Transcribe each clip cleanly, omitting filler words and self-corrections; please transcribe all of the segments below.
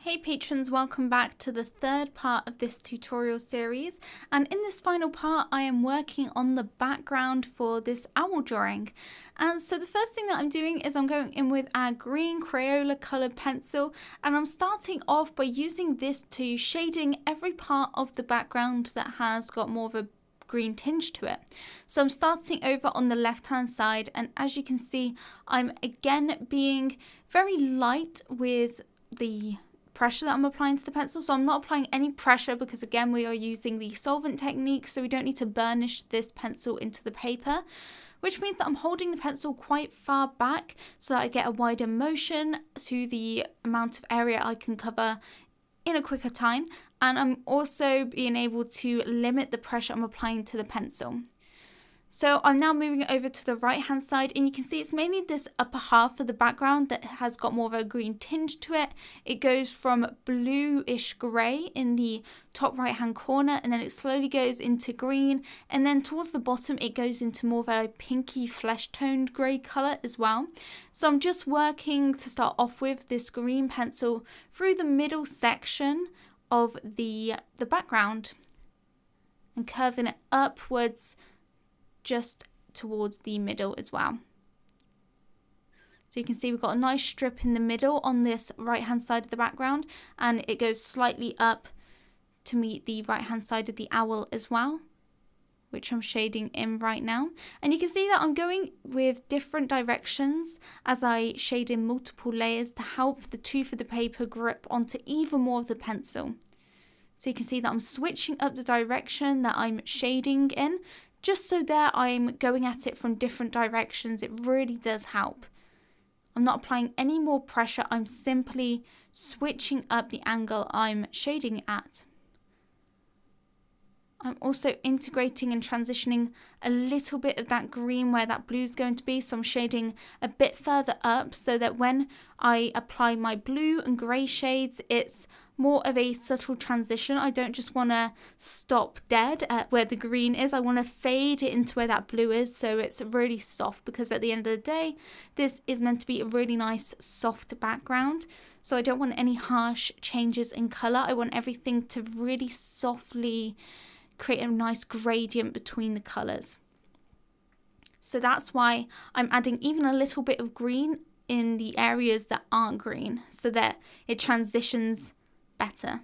Hey patrons, welcome back to the third part of this tutorial series, and in this final part I am working on the background for this owl drawing. And so the first thing that I'm doing is I'm going in with our green Crayola coloured pencil, and I'm starting off by using this to shading every part of the background that has got more of a green tinge to it. So I'm starting over on the left hand side, and as you can see I'm again being very light with the pressure that I'm applying to the pencil. So I'm not applying any pressure because again we are using the solvent technique, so we don't need to burnish this pencil into the paper, which means that I'm holding the pencil quite far back so that I get a wider motion to the amount of area I can cover in a quicker time, and I'm also being able to limit the pressure I'm applying to the pencil. So I'm now moving over to the right hand side, and you can see it's mainly this upper half of the background that has got more of a green tinge to it. It goes from bluish grey in the top right hand corner, and then it slowly goes into green, and then towards the bottom it goes into more of a pinky flesh toned grey colour as well. So I'm just working to start off with this green pencil through the middle section of the background and curving it upwards just towards the middle as well. So you can see we've got a nice strip in the middle on this right hand side of the background, and it goes slightly up to meet the right hand side of the owl as well, which I'm shading in right now. And you can see that I'm going with different directions as I shade in multiple layers to help the tooth of the paper grip onto even more of the pencil. So you can see that I'm switching up the direction that I'm shading in, just so there I'm going at it from different directions. It really does help. I'm not applying any more pressure, I'm simply switching up the angle I'm shading at. I'm also integrating and transitioning a little bit of that green where that blue is going to be, so I'm shading a bit further up so that when I apply my blue and grey shades, it's more of a subtle transition. I don't just want to stop dead at where the green is, I want to fade it into where that blue is, so it's really soft, because at the end of the day this is meant to be a really nice soft background. So I don't want any harsh changes in colour, I want everything to really softly create a nice gradient between the colours. So that's why I'm adding even a little bit of green in the areas that aren't green, so that it transitions better.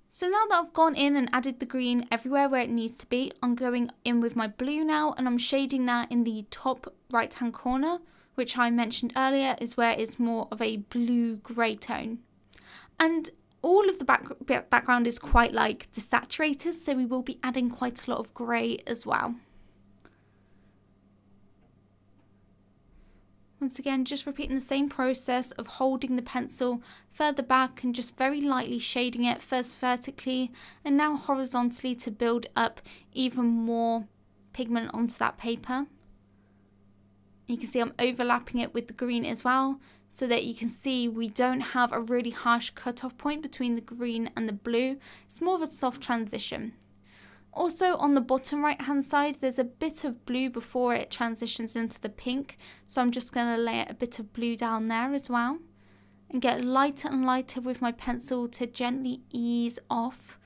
So now that I've gone in and added the green everywhere where it needs to be, I'm going in with my blue now, and I'm shading that in the top right hand corner, which I mentioned earlier is where it's more of a blue grey tone. And all of the background is quite like desaturated, so we will be adding quite a lot of grey as well. Once again, just repeating the same process of holding the pencil further back and just very lightly shading it, first vertically and now horizontally, to build up even more pigment onto that paper. You can see I'm overlapping it with the green as well, so that you can see we don't have a really harsh cutoff point between the green and the blue. It's more of a soft transition. Also on the bottom right hand side there's a bit of blue before it transitions into the pink, so I'm just going to layer a bit of blue down there as well and get lighter and lighter with my pencil to gently ease off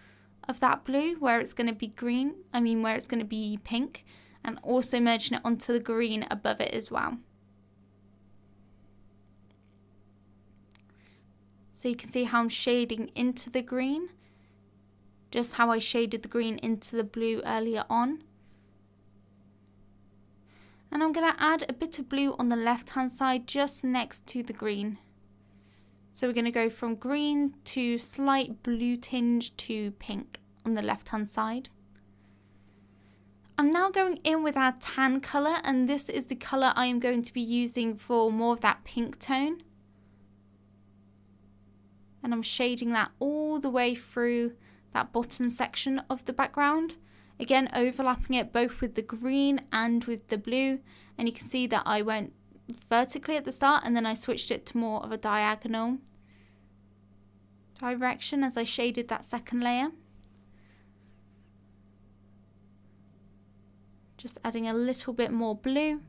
of that blue where it's going to be where it's going to be pink, and also merging it onto the green above it as well. So you can see how I'm shading into the green, just how I shaded the green into the blue earlier on. And I'm going to add a bit of blue on the left hand side just next to the green. So we're going to go from green to slight blue tinge to pink on the left hand side. I'm now going in with our tan colour, and this is the colour I am going to be using for more of that pink tone. And I'm shading that all the way through that bottom section of the background, again overlapping it both with the green and with the blue. And you can see that I went vertically at the start and then I switched it to more of a diagonal direction as I shaded that second layer. Just adding a little bit more blue.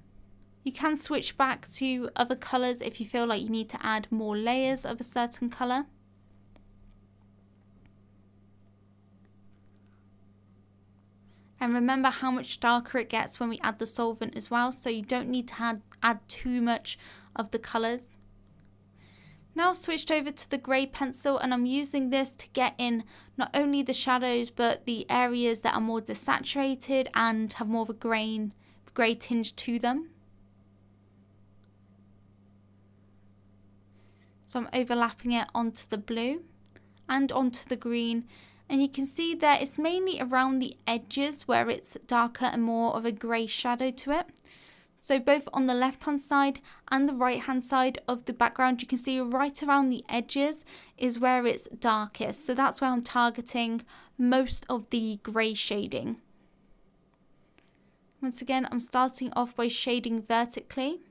You can switch back to other colours if you feel like you need to add more layers of a certain colour. And remember how much darker it gets when we add the solvent as well, so you don't need to add too much of the colours. Now I've switched over to the grey pencil, and I'm using this to get in not only the shadows but the areas that are more desaturated and have more of a grey tinge to them. So I'm overlapping it onto the blue and onto the green, and you can see there it's mainly around the edges where it's darker and more of a grey shadow to it. So both on the left hand side and the right hand side of the background, you can see right around the edges is where it's darkest. So that's where I'm targeting most of the grey shading. Once again, I'm starting off by shading vertically.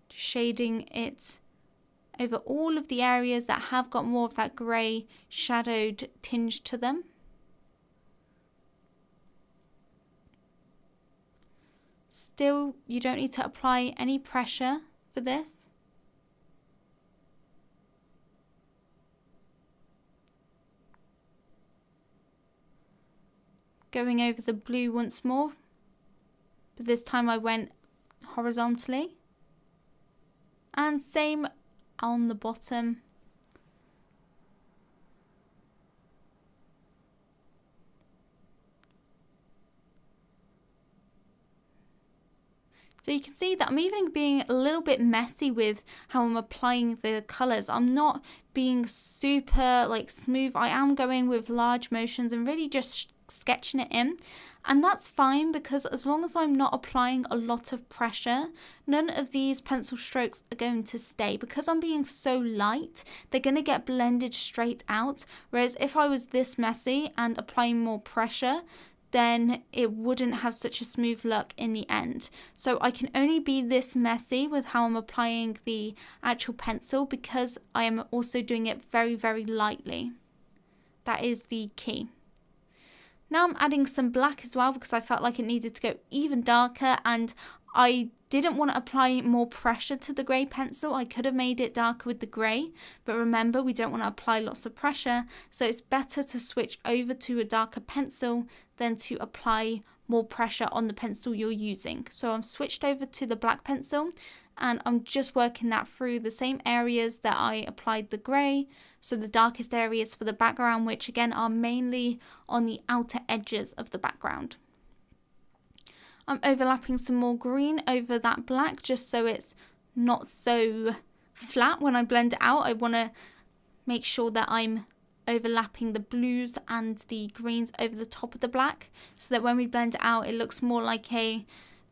Just shading it over all of the areas that have got more of that grey shadowed tinge to them. Still, you don't need to apply any pressure for this. Going over the blue once more, but this time I went horizontally. And same on the bottom. So you can see that I'm even being a little bit messy with how I'm applying the colours. I'm not being super smooth. I am going with large motions and really just sketching it in. And that's fine, because as long as I'm not applying a lot of pressure, none of these pencil strokes are going to stay. Because I'm being so light, they're going to get blended straight out. Whereas if I was this messy and applying more pressure, then it wouldn't have such a smooth look in the end. So I can only be this messy with how I'm applying the actual pencil, because I am also doing it very, very lightly. That is the key. Now I'm adding some black as well, because I felt like it needed to go even darker, and I didn't want to apply more pressure to the grey pencil. I could have made it darker with the grey, but remember, we don't want to apply lots of pressure, so it's better to switch over to a darker pencil than to apply more pressure on the pencil you're using. So I've switched over to the black pencil, and I'm just working that through the same areas that I applied the grey, so the darkest areas for the background, which again are mainly on the outer edges of the background. I'm overlapping some more green over that black, just so it's not so flat when I blend it out. I want to make sure that I'm overlapping the blues and the greens over the top of the black, so that when we blend it out, it looks more like a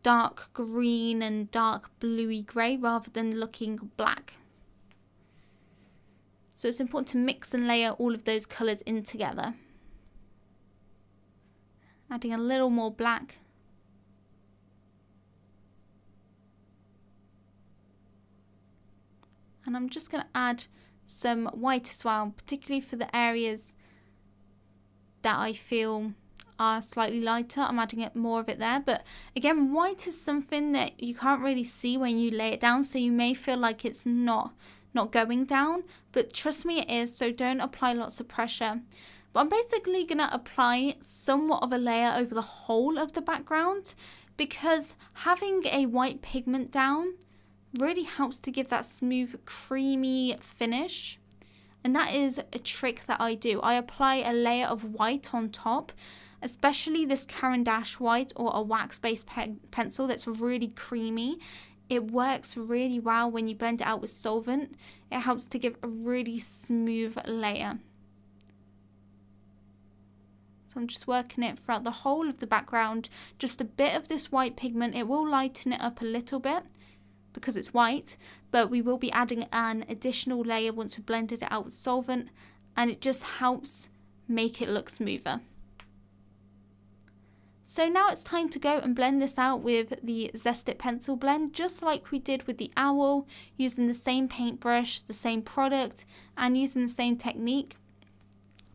dark green and dark bluey grey rather than looking black. So it's important to mix and layer all of those colours in together. Adding a little more black. And I'm just going to add some white as well, particularly for the areas that I feel are slightly lighter. I'm adding more of it there, but again, white is something that you can't really see when you lay it down, so you may feel like it's not going down, but trust me, it is. So don't apply lots of pressure. But I'm basically going to apply somewhat of a layer over the whole of the background, because having a white pigment down really helps to give that smooth, creamy finish. And that is a trick that I do. I apply a layer of white on top, especially this Caran d'Ache white or a wax-based pencil that's really creamy. It works really well when you blend it out with solvent. It helps to give a really smooth layer. So I'm just working it throughout the whole of the background. Just a bit of this white pigment. It will lighten it up a little bit because it's white, but we will be adding an additional layer once we've blended it out with solvent, and it just helps make it look smoother. So now it's time to go and blend this out with the Zest-It pencil blend, just like we did with the owl, using the same paintbrush, the same product, and using the same technique.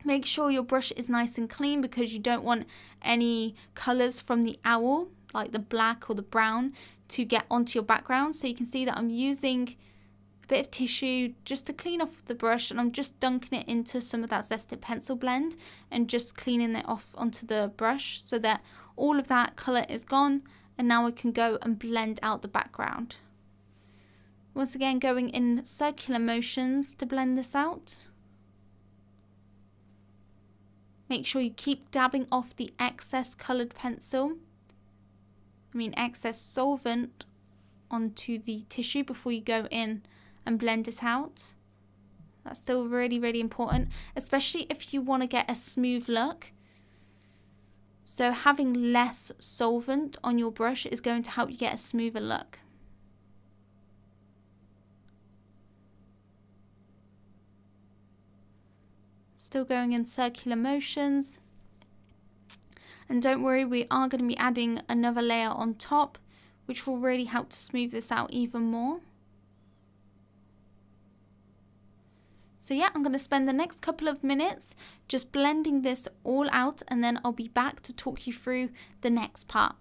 Make sure your brush is nice and clean, because you don't want any colours from the owl, like the black or the brown, to get onto your background. So you can see that I'm using a bit of tissue just to clean off the brush, and I'm just dunking it into some of that Zested pencil blend and just cleaning it off onto the brush so that all of that colour is gone, and now I can go and blend out the background. Once again, going in circular motions to blend this out. Make sure you keep dabbing off the excess coloured pencil, excess solvent onto the tissue before you go in and blend it out. That's still really, really important, especially if you want to get a smooth look. So having less solvent on your brush is going to help you get a smoother look. Still going in circular motions. And don't worry, we are going to be adding another layer on top, which will really help to smooth this out even more. So yeah, I'm going to spend the next couple of minutes just blending this all out, and then I'll be back to talk you through the next part.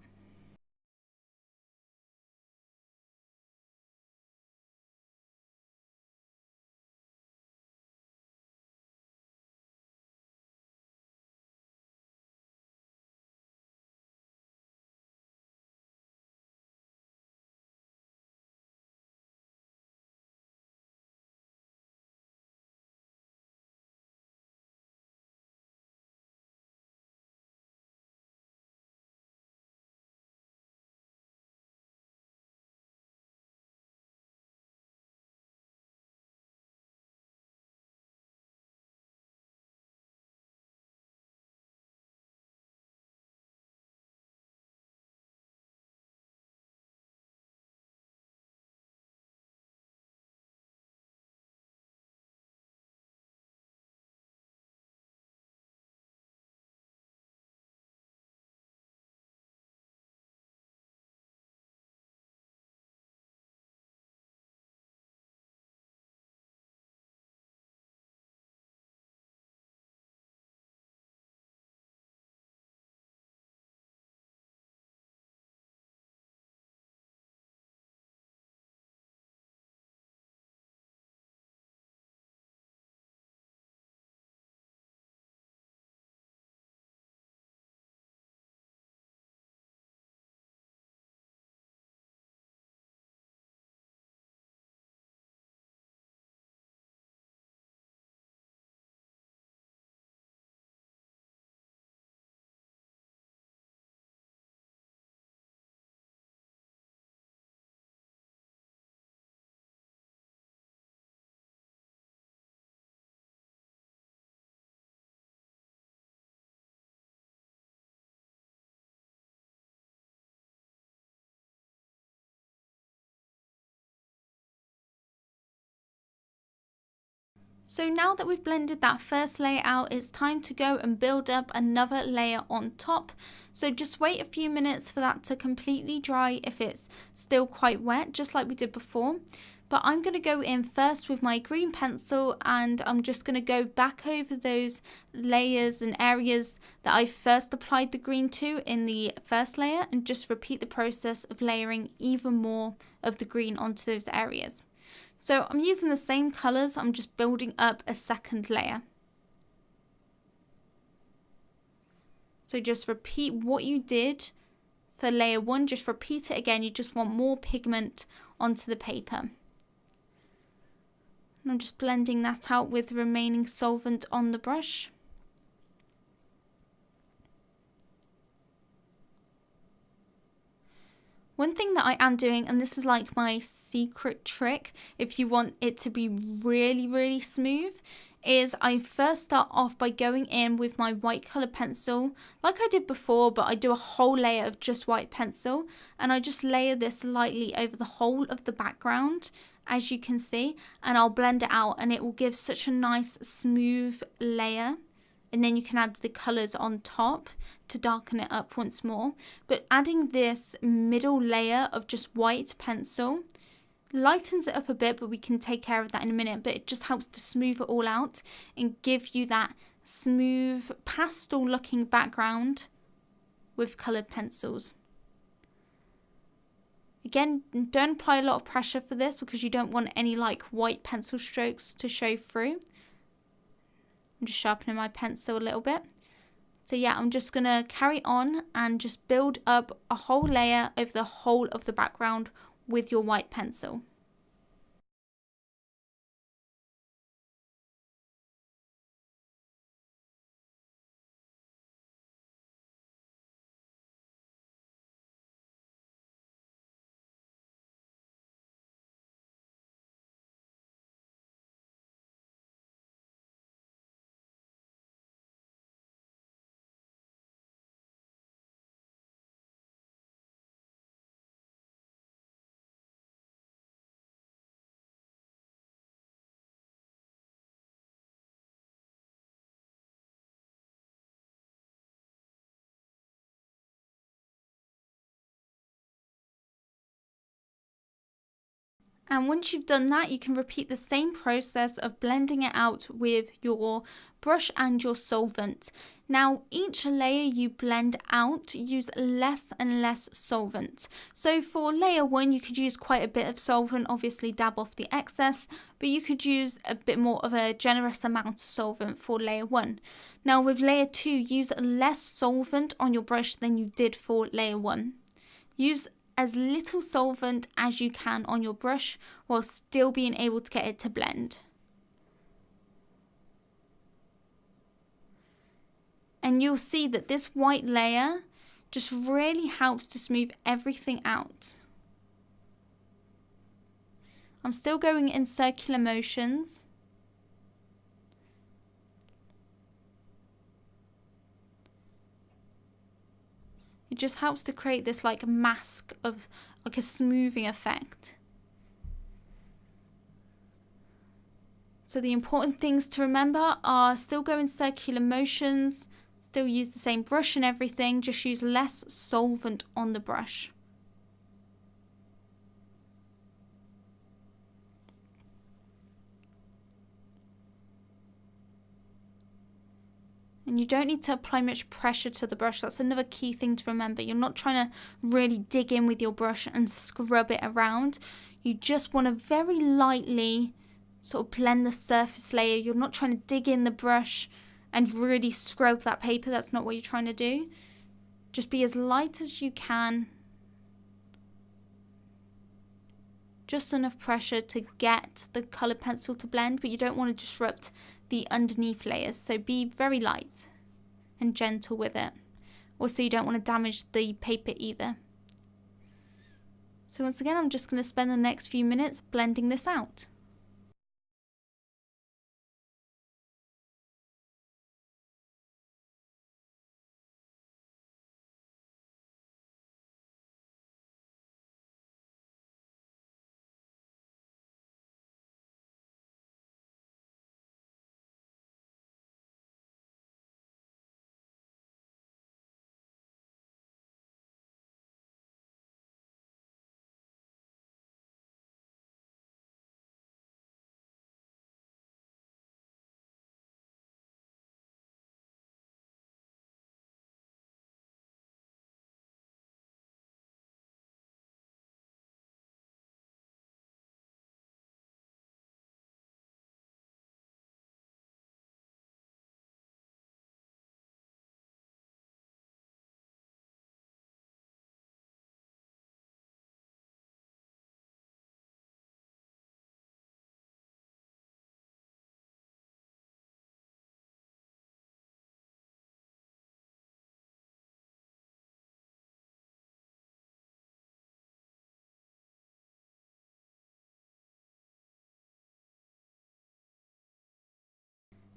So now that we've blended that first layer out, it's time to go and build up another layer on top. So just wait a few minutes for that to completely dry if it's still quite wet, just like we did before. But I'm going to go in first with my green pencil, and I'm just going to go back over those layers and areas that I first applied the green to in the first layer, and just repeat the process of layering even more of the green onto those areas. So I'm using the same colours, I'm just building up a second layer. So just repeat what you did for layer 1, just repeat it again. You just want more pigment onto the paper. And I'm just blending that out with the remaining solvent on the brush. One thing that I am doing, and this is like my secret trick if you want it to be really, really smooth, is I first start off by going in with my white colour pencil, like I did before, but I do a whole layer of just white pencil, and I just layer this lightly over the whole of the background, as you can see, and I'll blend it out, and it will give such a nice smooth layer. And then you can add the colours on top to darken it up once more. But adding this middle layer of just white pencil lightens it up a bit, but we can take care of that in a minute. But it just helps to smooth it all out and give you that smooth pastel looking background with coloured pencils. Again, don't apply a lot of pressure for this because you don't want any like white pencil strokes to show through. I'm just sharpening my pencil a little bit. So yeah, I'm just going to carry on and just build up a whole layer over the whole of the background with your white pencil. And once you've done that, you can repeat the same process of blending it out with your brush and your solvent. Now, each layer you blend out, use less and less solvent. So for layer 1, you could use quite a bit of solvent, obviously dab off the excess, but you could use a bit more of a generous amount of solvent for layer 1. Now with layer 2, use less solvent on your brush than you did for layer 1. Use as little solvent as you can on your brush while still being able to get it to blend. And you'll see that this white layer just really helps to smooth everything out. I'm still going in circular motions. It just helps to create this like mask of like a smoothing effect. So the important things to remember are still go in circular motions, still use the same brush and everything, just use less solvent on the brush. And you don't need to apply much pressure to the brush. That's another key thing to remember. You're not trying to really dig in with your brush and scrub it around. You just want to very lightly sort of blend the surface layer. You're not trying to dig in the brush and really scrub that paper. That's not what you're trying to do. Just be as light as you can. Just enough pressure to get the colored pencil to blend, but you don't want to disrupt the underneath layers, so be very light and gentle with it. Also, you don't want to damage the paper either. So once again, I'm just going to spend the next few minutes blending this out.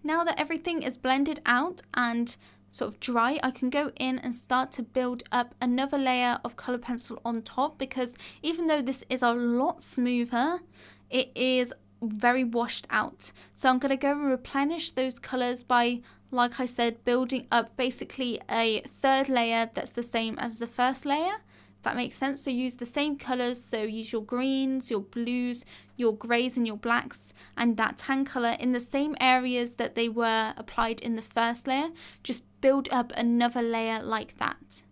Now that everything is blended out and sort of dry, I can go in and start to build up another layer of colour pencil on top, because even though this is a lot smoother, it is very washed out. So I'm going to go and replenish those colours by, like I said, building up basically a third layer that's the same as the first layer. That makes sense. So use the same colors. So use your greens, your blues, your grays and your blacks, and that tan color in the same areas that they were applied in the first layer. Just build up another layer like that.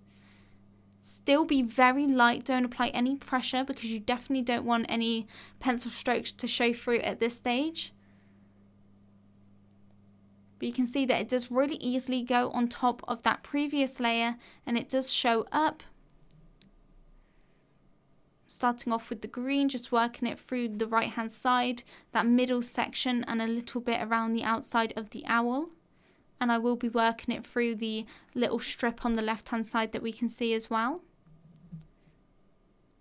Still be very light, don't apply any pressure because you definitely don't want any pencil strokes to show through at this stage. But you can see that it does really easily go on top of that previous layer and it does show up. Starting off with the green, just working it through the right hand side, that middle section and a little bit around the outside of the owl. And I will be working it through the little strip on the left hand side that we can see as well.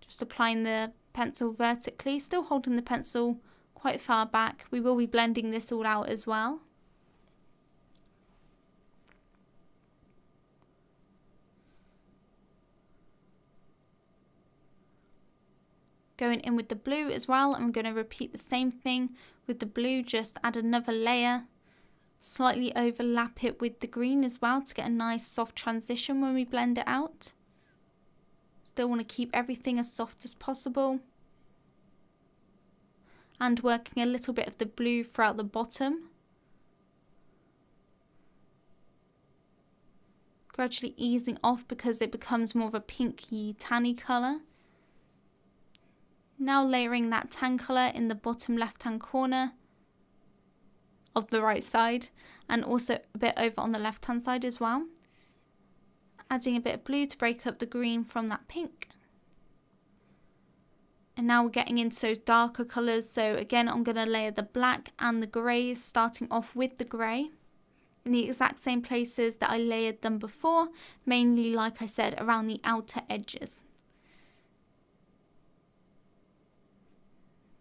Just applying the pencil vertically, still holding the pencil quite far back. We will be blending this all out as well. Going in with the blue as well, I'm going to repeat the same thing with the blue, just add another layer. Slightly overlap it with the green as well to get a nice soft transition when we blend it out. Still want to keep everything as soft as possible. And working a little bit of the blue throughout the bottom. Gradually easing off because it becomes more of a pinky tanny colour. Now layering that tan colour in the bottom left hand corner of the right side and also a bit over on the left hand side as well. Adding a bit of blue to break up the green from that pink. And now we're getting into those darker colours, so again I'm going to layer the black and the grey, starting off with the grey in the exact same places that I layered them before, mainly like I said around the outer edges.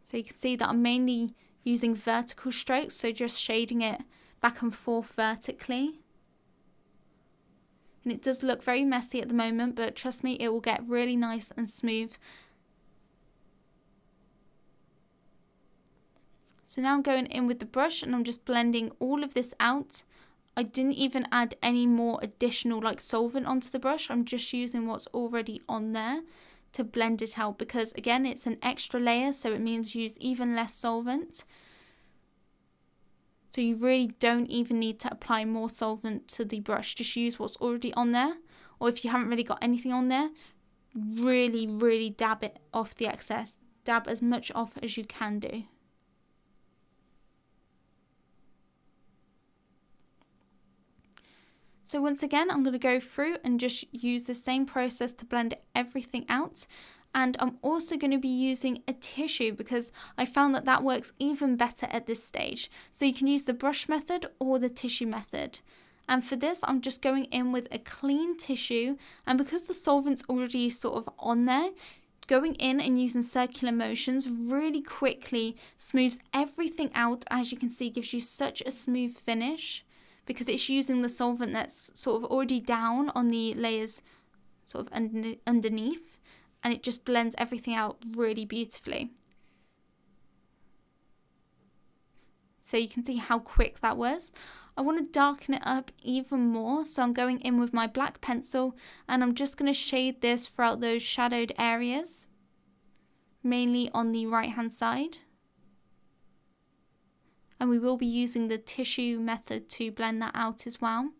So you can see that I'm mainly using vertical strokes, so just shading it back and forth vertically. And it does look very messy at the moment, but trust me, it will get really nice and smooth. So now I'm going in with the brush and I'm just blending all of this out. I didn't even add any more additional like solvent onto the brush. I'm just using what's already on there to blend it out because again it's an extra layer, so it means use even less solvent. So you really don't even need to apply more solvent to the brush, just use what's already on there, or if you haven't really got anything on there, really dab it off the excess. Dab as much off as you can do. So once again, I'm going to go through and just use the same process to blend everything out. And I'm also going to be using a tissue because I found that that works even better at this stage. So you can use the brush method or the tissue method. And for this, I'm just going in with a clean tissue. And because the solvent's already sort of on there, going in and using circular motions really quickly smooths everything out. As you can see, gives you such a smooth finish, because it's using the solvent that's sort of already down on the layers sort of underneath, and it just blends everything out really beautifully. So you can see how quick that was. I want to darken it up even more, so I'm going in with my black pencil and I'm just going to shade this throughout those shadowed areas, mainly on the right hand side. And we will be using the tissue method to blend that out as well.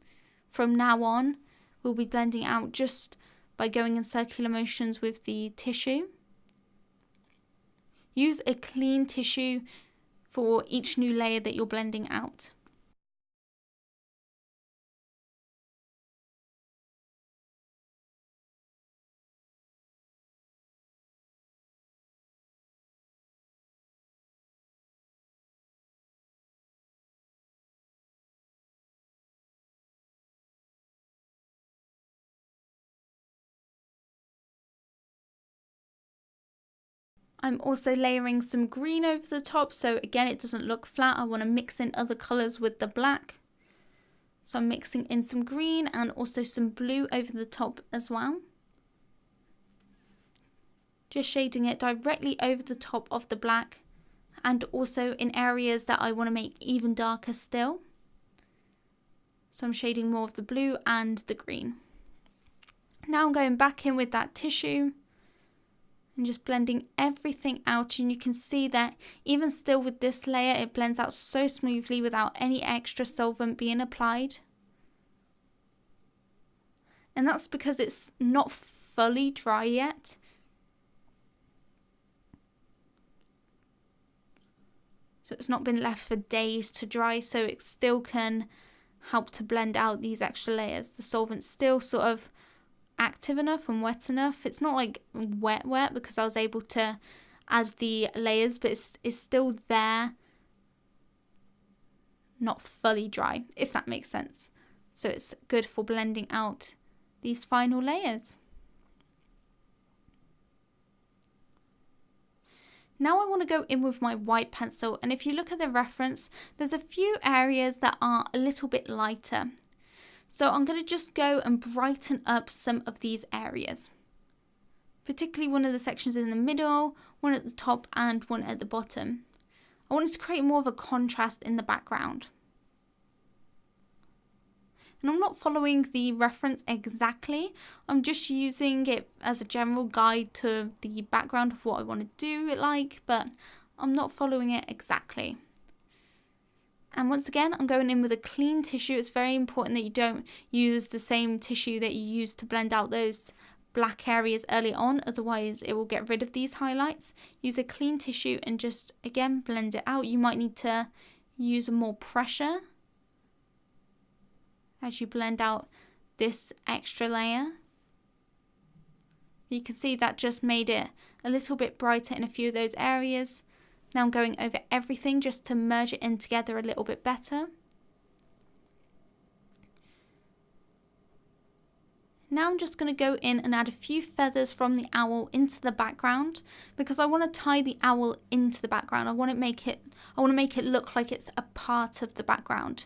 From now on, we'll be blending out just by going in circular motions with the tissue. Use a clean tissue for each new layer that you're blending out. I'm also layering some green over the top, so again it doesn't look flat. I want to mix in other colours with the black. So I'm mixing in some green and also some blue over the top as well. Just shading it directly over the top of the black and also in areas that I want to make even darker still. So I'm shading more of the blue and the green. Now I'm going back in with that tissue and just blending everything out, and you can see that even still with this layer it blends out so smoothly without any extra solvent being applied. And that's because it's not fully dry yet. So it's not been left for days to dry, so it still can help to blend out these extra layers. The solvent's still sort of active enough and wet enough. It's not like wet because I was able to add the layers, but it's still there, not fully dry, if that makes sense. So it's good for blending out these final layers. Now I want to go in with my white pencil, and if you look at the reference, there's a few areas that are a little bit lighter. So I'm going to just go and brighten up some of these areas. Particularly one of the sections in the middle, one at the top and one at the bottom. I wanted to create more of a contrast in the background. And I'm not following the reference exactly, I'm just using it as a general guide to the background of what I want to do it like, but I'm not following it exactly. And once again, I'm going in with a clean tissue. It's very important that you don't use the same tissue that you used to blend out those black areas early on, otherwise it will get rid of these highlights. Use a clean tissue and just, again, blend it out. You might need to use more pressure as you blend out this extra layer. You can see that just made it a little bit brighter in a few of those areas. Now I'm going over everything just to merge it in together a little bit better. Now I'm just going to go in and add a few feathers from the owl into the background, because I want to tie the owl into the background. I want to make it look like it's a part of the background.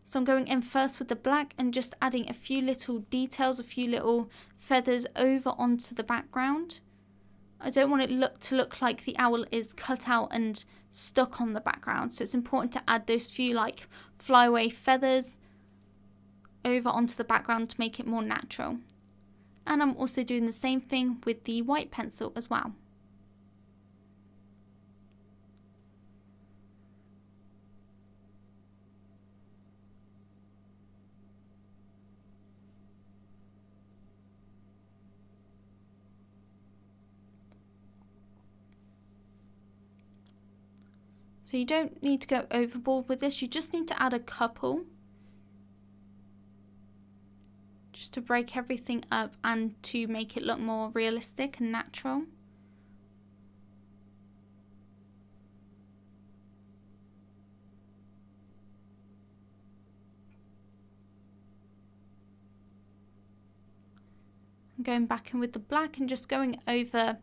So I'm going in first with the black and just adding a few little details, a few little feathers over onto the background. I don't want it to look like the owl is cut out and stuck on the background. So it's important to add those few like flyaway feathers over onto the background to make it more natural. And I'm also doing the same thing with the white pencil as well. So you don't need to go overboard with this, you just need to add a couple. Just to break everything up and to make it look more realistic and natural. I'm going back in with the black and just going over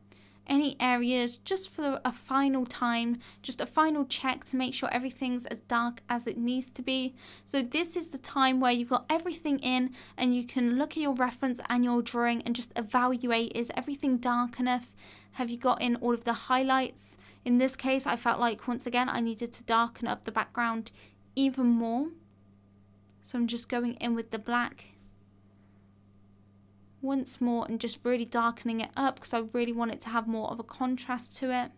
any areas just for a final time, just a final check to make sure everything's as dark as it needs to be. So this is the time where you've got everything in and you can look at your reference and your drawing and just evaluate, is everything dark enough? Have you got in all of the highlights? In this case, I felt like once again I needed to darken up the background even more. So I'm just going in with the black once more and just really darkening it up because I really want it to have more of a contrast to it.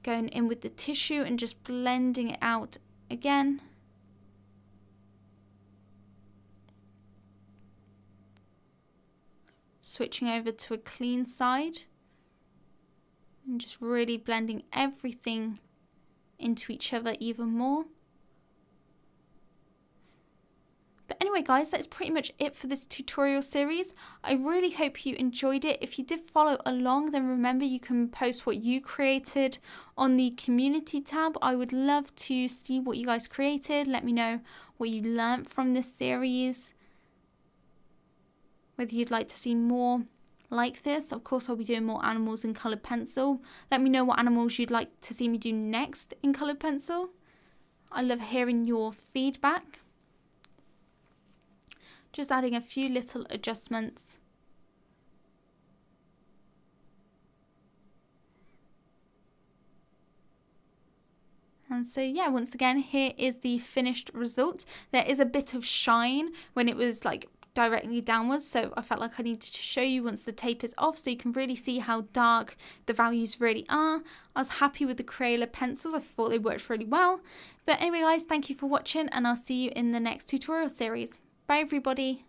Going in with the tissue and just blending it out again. Switching over to a clean side and just really blending everything into each other even more. But anyway guys, that's pretty much it for this tutorial series. I really hope you enjoyed it. If you did follow along, then remember you can post what you created on the community tab. I would love to see what you guys created. Let me know what you learnt from this series. Whether you'd like to see more like this. Of course, I'll be doing more animals in coloured pencil. Let me know what animals you'd like to see me do next in coloured pencil. I love hearing your feedback. Just adding a few little adjustments. And so yeah, once again, here is the finished result. There is a bit of shine when it was like directly downwards, so I felt like I needed to show you once the tape is off so you can really see how dark the values really are. I was happy with the Crayola pencils, I thought they worked really well. But anyway guys, thank you for watching and I'll see you in the next tutorial series. Bye everybody.